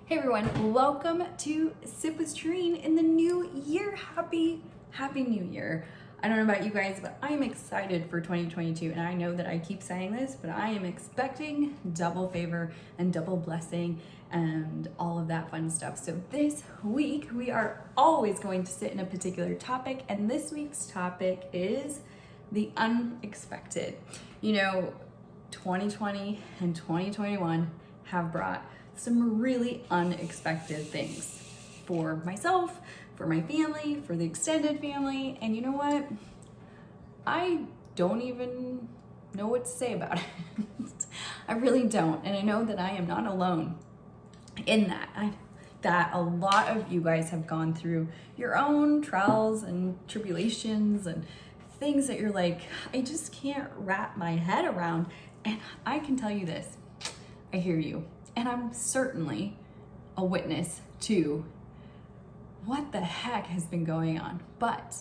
Hey everyone, welcome to Sip with Shareen in the new year. Happy New Year. I don't know about you guys, but I am excited for 2022. And I know that I keep saying this, but I am expecting double favor and double blessing and all of that fun stuff. So this week we are always going to sit in a particular topic. And this week's topic is the unexpected. 2020 and 2021 have brought some really unexpected things for myself, for my family, for the extended family. And you know what? I don't even know what to say about it. I really don't. And I know that I am not alone in that. That a lot of you guys have gone through your own trials and tribulations and things that you're like, I just can't wrap my head around. And I can tell you this, I hear you. And I'm certainly a witness to what the heck has been going on. But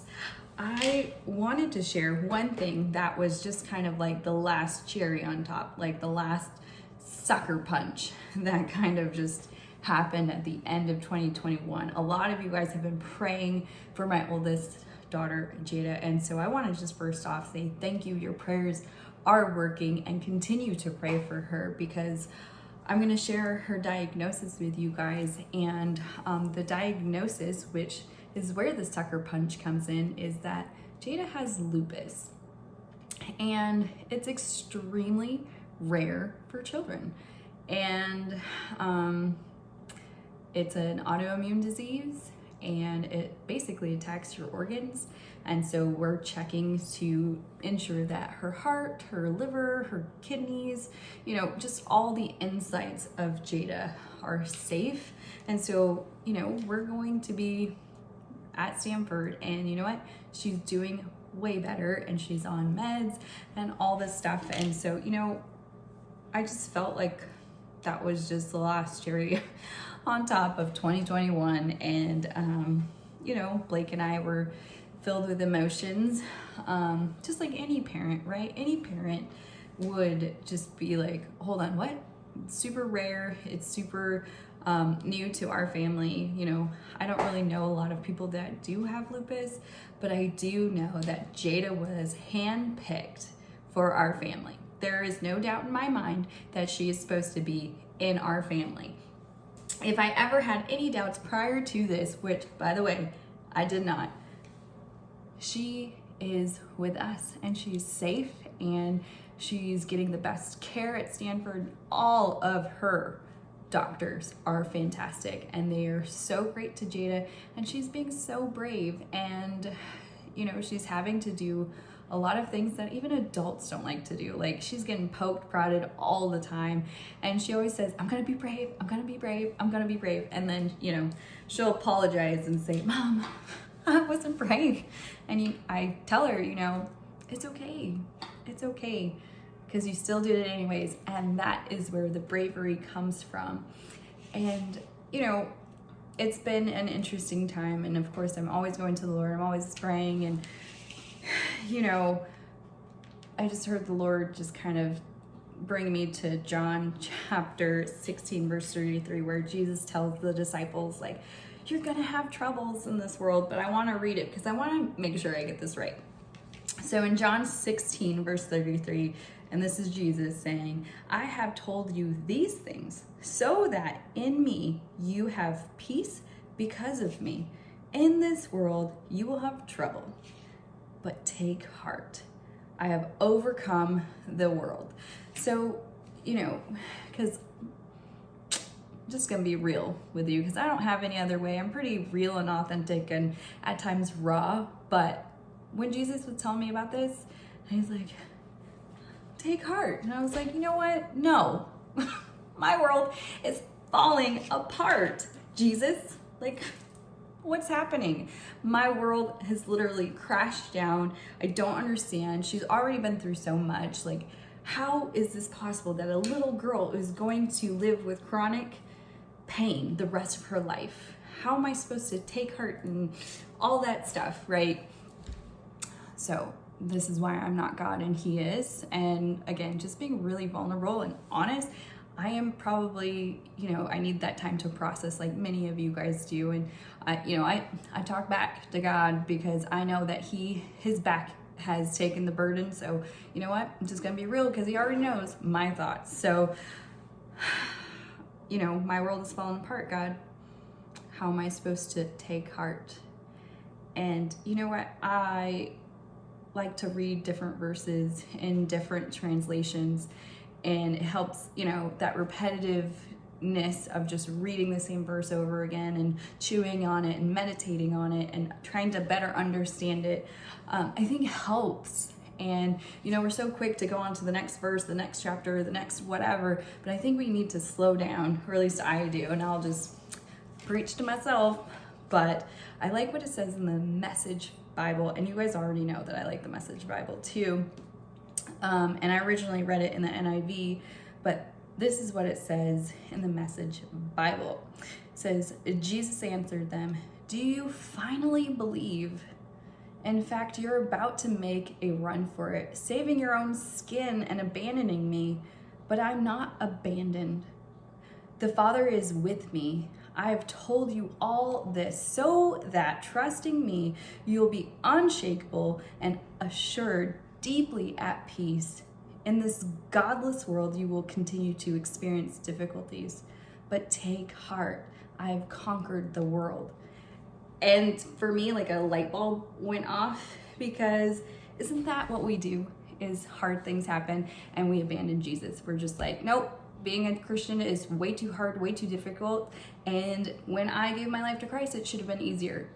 I wanted to share one thing that was just kind of like the last cherry on top, like the last sucker punch that kind of just happened at the end of 2021. A lot of you guys have been praying for my oldest daughter, Jada. And so I want to just first off say thank you. Your prayers are working, and continue to pray for her, because I'm going to share her diagnosis with you guys. And the diagnosis, which is where the sucker punch comes in, is that Jada has lupus. And it's extremely rare for children. And it's an autoimmune disease, and it basically attacks your organs. And so we're checking to ensure that her heart, her liver, her kidneys, just all the insides of Jada are safe. And so, we're going to be at Stanford, and you know what? She's doing way better, and she's on meds and all this stuff. And so, I just felt like that was just the last cherry on top of 2021. And, Blake and I were filled with emotions, just like any parent, right? Any parent would just be like, hold on, what? It's super rare. It's super new to our family. I don't really know a lot of people that do have lupus, but I do know that Jada was handpicked for our family. There is no doubt in my mind that she is supposed to be in our family. If I ever had any doubts prior to this, which, by the way, I did not, she is with us, and she's safe, and she's getting the best care at Stanford. All of her doctors are fantastic, and they are so great to Jada, and she's being so brave. And she's having to do a lot of things that even adults don't like to do. Like, she's getting poked, prodded all the time, and she always says, I'm gonna be brave, I'm gonna be brave, I'm gonna be brave. And then she'll apologize and say, Mom, I wasn't brave. And I tell her, it's okay, because you still did it anyways. And that is where the bravery comes from. And it's been an interesting time, and of course I'm always going to the Lord, I'm always praying. And I just heard the Lord just kind of bring me to John chapter 16 verse 33, where Jesus tells the disciples, like, you're gonna have troubles in this world, but I want to read it because I want to make sure I get this right. So in John 16 verse 33, and this is Jesus saying, I have told you these things so that in me you have peace because of me. In this world you will have trouble, but take heart. I have overcome the world. So, because just gonna be real with you, because I don't have any other way. I'm pretty real and authentic, and at times raw. But when Jesus was telling me about this, he's like, take heart. And I was like, you know what? No, my world is falling apart, Jesus. Like, what's happening? My world has literally crashed down. I don't understand. She's already been through so much. Like, how is this possible that a little girl is going to live with chronic pain the rest of her life? How am I supposed to take heart and all that stuff, right? So this is why I'm not God and He is. And again, just being really vulnerable and honest, I am probably, I need that time to process like many of you guys do. And I talk back to God because I know that his back has taken the burden. So you know what? I'm just going to be real because he already knows my thoughts. So, my world is falling apart, God. How am I supposed to take heart? And you know what? I like to read different verses in different translations, and it helps, that repetitiveness of just reading the same verse over again and chewing on it and meditating on it and trying to better understand it, I think helps. And we're so quick to go on to the next verse, the next chapter, the next whatever, but I think we need to slow down, or at least I do, and I'll just preach to myself. But I like what it says in the Message Bible, and you guys already know that I like the Message Bible too. And I originally read it in the NIV, but this is what it says in the Message Bible. It says, Jesus answered them, "Do you finally believe? In fact, you're about to make a run for it, saving your own skin and abandoning me, but I'm not abandoned. The Father is with me. I have told you all this so that trusting me, you'll be unshakable and assured, deeply at peace. In this godless world, you will continue to experience difficulties, but take heart. I have conquered the world." And for me, like a light bulb went off, because isn't that what we do? Is hard things happen and we abandon Jesus. We're just like, nope. Being a Christian is way too hard, way too difficult. And when I gave my life to Christ, it should have been easier.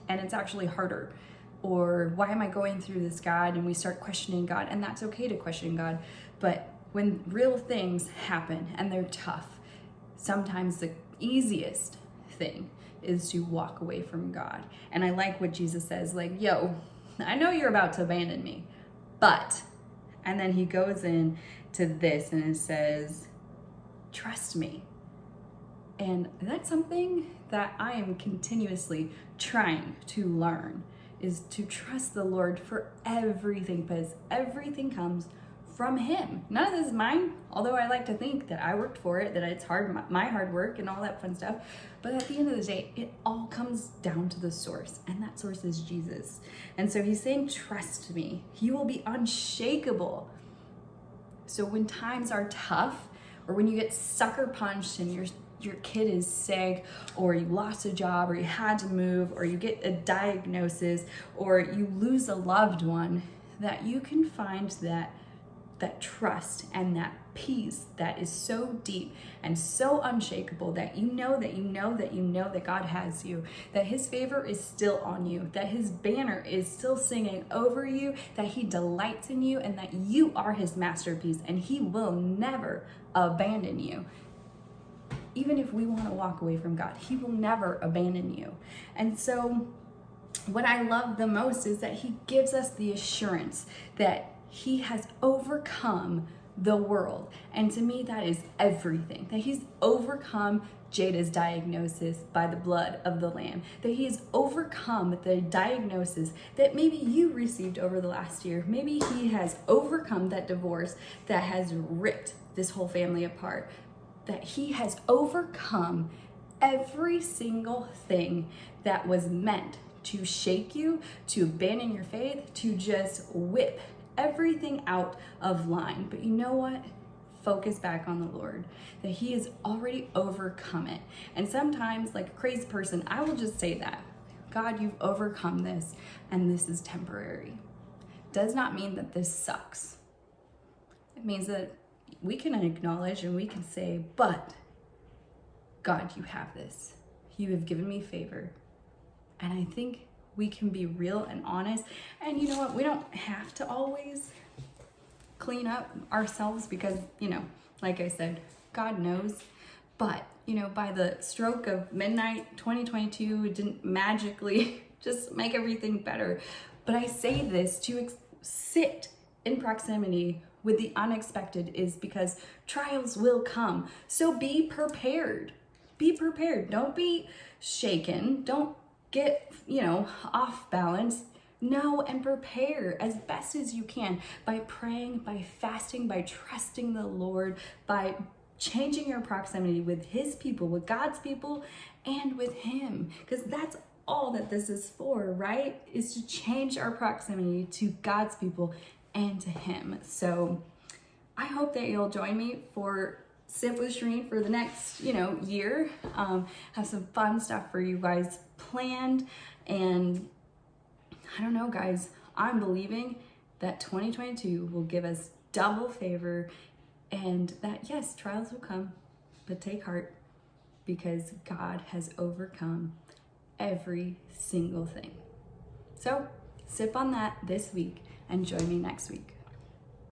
And it's actually harder. Or why am I going through this, God? And we start questioning God. And that's okay to question God. But when real things happen and they're tough, sometimes the easiest thing is to walk away from God. And I like what Jesus says, like, yo, I know you're about to abandon me, but, and then he goes in to this and it says, trust me. And that's something that I am continuously trying to learn, is to trust the Lord for everything, because everything comes from him. None of this is mine, although I like to think that I worked for it, that it's my hard work and all that fun stuff. But at the end of the day, it all comes down to the source, and that source is Jesus. And so he's saying, trust me. You will be unshakable. So when times are tough, or when you get sucker punched and your kid is sick, or you lost a job, or you had to move, or you get a diagnosis, or you lose a loved one, that you can find that trust and that peace that is so deep and so unshakable, that you know that God has you, that his favor is still on you, that his banner is still singing over you, that he delights in you, and that you are his masterpiece, and he will never abandon you. Even if we want to walk away from God, he will never abandon you. And so what I love the most is that he gives us the assurance that he has overcome the world. And to me, that is everything. That he's overcome Jada's diagnosis by the blood of the Lamb. That he has overcome the diagnosis that maybe you received over the last year. Maybe he has overcome that divorce that has ripped this whole family apart. That he has overcome every single thing that was meant to shake you, to abandon your faith, to just whip everything out of line. But you know what? Focus back on the Lord, that he has already overcome it. And sometimes, like a crazy person, I will just say that, God, you've overcome this, and this is temporary. Does not mean that this sucks. It means that we can acknowledge and we can say, but God, you have this. You have given me favor. And I think we can be real and honest. And you know what? We don't have to always clean up ourselves because, like I said, God knows. But, by the stroke of midnight 2022, it didn't magically just make everything better. But I say this to sit in proximity with the unexpected, is because trials will come. So be prepared. Be prepared. Don't be shaken. Don't get, off balance. Know and prepare as best as you can by praying, by fasting, by trusting the Lord, by changing your proximity with his people, with God's people, and with him. Because that's all that this is for, right? Is to change our proximity to God's people and to him. So I hope that you'll join me for Sip with Shareen for the next, year. Have some fun stuff for you guys planned. And I don't know, guys, I'm believing that 2022 will give us double favor and that, yes, trials will come, but take heart because God has overcome every single thing. So sip on that this week and join me next week.